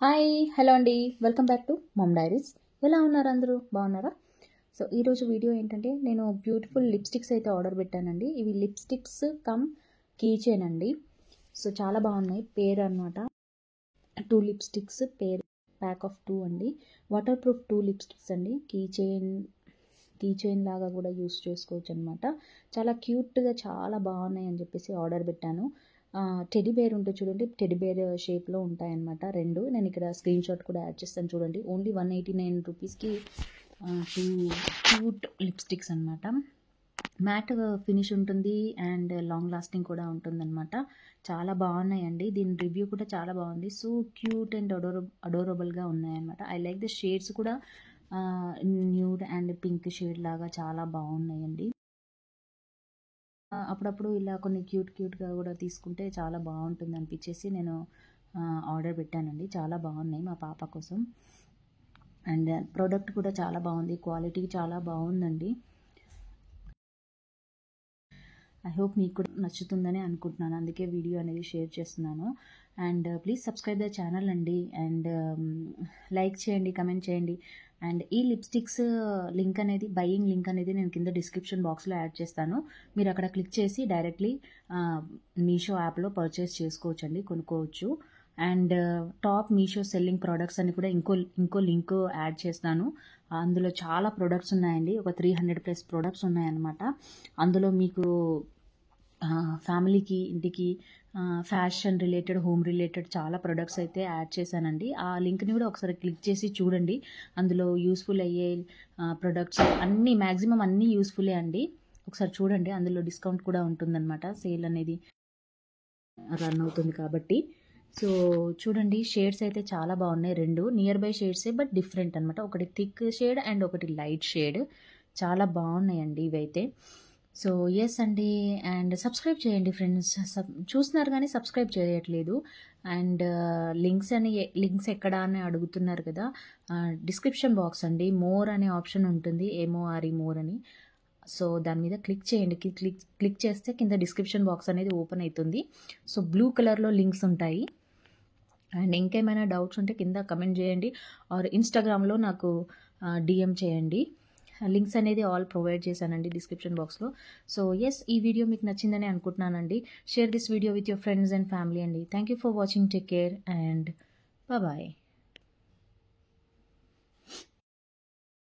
Hi hello అండి, welcome back to mom diaries. ఎలా ఉన్నారు అందరూ? బాగున్నారా? సో ఈరోజు వీడియో ఏంటంటే, నేను బ్యూటిఫుల్ లిప్స్టిక్స్ అయితే ఆర్డర్ పెట్టానండి. ఇవి లిప్స్టిక్స్ కమ్ కీ చైన్ అండి. సో చాలా బాగున్నాయి. పేర్ అనమాట 2 లిప్స్టిక్స్, పేర్ ప్యాక్ ఆఫ్ 2 అండి. వాటర్ ప్రూఫ్ 2 లిప్స్టిక్స్ అండి. కీ చైన్ లాగా కూడా యూస్ చేసుకోవచ్చు అనమాట. చాలా క్యూట్గా చాలా బాగున్నాయి అని చెప్పేసి ఆర్డర్ పెట్టాను. టెడీ బేర్ ఉంటుంది చూడండి, టెడీ బేర్ షేప్లో ఉంటాయన్నమాట రెండు. నేను ఇక్కడ స్క్రీన్ షాట్ కూడా యాడ్ చేస్తాను చూడండి. ఓన్లీ 189 రూపీస్కి 2 క్యూట్ లిప్స్టిక్స్ అనమాట. మ్యాట్ ఫినిష్ ఉంటుంది అండ్ లాంగ్ లాస్టింగ్ కూడా ఉంటుందన్నమాట. చాలా బాగున్నాయండి. దీని రివ్యూ కూడా చాలా బాగుంది. సో క్యూట్ అండ్ అడోరబుల్గా ఉన్నాయన్నమాట. ఐ లైక్ ద షేడ్స్ కూడా న్యూడ్ అండ్ పింక్ షేడ్ లాగా చాలా బాగున్నాయండి. అప్పుడప్పుడు ఇలా కొన్ని క్యూట్గా కూడా తీసుకుంటే చాలా బాగుంటుంది అనిపించేసి నేను ఆర్డర్ పెట్టానండి. చాలా బాగున్నాయి మా పాప కోసం. అండ్ ప్రోడక్ట్ కూడా చాలా బాగుంది, క్వాలిటీ చాలా బాగుందండి. ఐ హోప్ మీకు కూడా నచ్చుతుందని అనుకుంటున్నాను, అందుకే వీడియో అనేది షేర్ చేస్తున్నాను. And please subscribe the channel అండి. అండ్ లైక్ చేయండి, కమెంట్ చేయండి. అండ్ ఈ లిప్స్టిక్స్ లింక్ అనేది, బయింగ్ లింక్ అనేది నేను కింద డిస్క్రిప్షన్ బాక్స్లో యాడ్ చేస్తాను. మీరు అక్కడ క్లిక్ చేసి డైరెక్ట్లీ మీషో యాప్లో పర్చేస్ చేసుకోవచ్చు అండి, కొనుక్కోవచ్చు. And top Meesho selling products అని కూడా ఇంకో లింక్ యాడ్ చేస్తాను. అందులో చాలా ప్రొడక్ట్స్ ఉన్నాయండి, ఒక 300+ ప్రొడక్ట్స్ ఉన్నాయన్నమాట. అందులో మీకు ఫ్యామిలీకి, ఇంటికి, ఫ్యాషన్ రిలేటెడ్, హోమ్ రిలేటెడ్ చాలా ప్రొడక్ట్స్ అయితే యాడ్ చేశానండి. ఆ లింక్ని కూడా ఒకసారి క్లిక్ చేసి చూడండి. అందులో యూస్ఫుల్ అయ్యే ప్రొడక్ట్స్ అన్నీ, మ్యాక్సిమం అన్నీ యూస్ఫుల్లే అండి. ఒకసారి చూడండి, అందులో డిస్కౌంట్ కూడా ఉంటుందన్నమాట. సేల్ అనేది రన్ అవుతుంది కాబట్టి. సో చూడండి, షేడ్స్ అయితే చాలా బాగున్నాయి. రెండు నియర్ బై షేడ్సే, బట్ డిఫరెంట్ అనమాట. ఒకటి థిక్ షేడ్ అండ్ ఒకటి లైట్ షేడ్. చాలా బాగున్నాయండి ఇవైతే. సో ఎస్ అండి. అండ్ సబ్స్క్రైబ్ చేయండి ఫ్రెండ్స్. చూస్తున్నారు కానీ సబ్స్క్రైబ్ చేయట్లేదు. అండ్ లింక్స్ ఎక్కడ అని అడుగుతున్నారు కదా. డిస్క్రిప్షన్ బాక్స్ అండి, మోర్ అనే ఆప్షన్ ఉంటుంది, MORE మోర్ అని. సో దాని మీద క్లిక్ చేయండి. క్లిక్ చేస్తే కింద డిస్క్రిప్షన్ బాక్స్ అనేది ఓపెన్ అవుతుంది. సో బ్లూ కలర్లో లింక్స్ ఉంటాయి. అండ్ ఇంకేమైనా డౌట్స్ ఉంటే కింద కమెంట్ చేయండి, ఆర్ ఇన్స్టాగ్రామ్లో నాకు DM చేయండి. లింక్స్ అనేది ఆల్ ప్రొవైడ్ చేశానండి డిస్క్రిప్షన్ బాక్స్లో. సో ఎస్, ఈ వీడియో మీకు నచ్చిందని అనుకుంటున్నానండి. Share this video with your friends and family అండి. Thank you for watching. Take care and bye.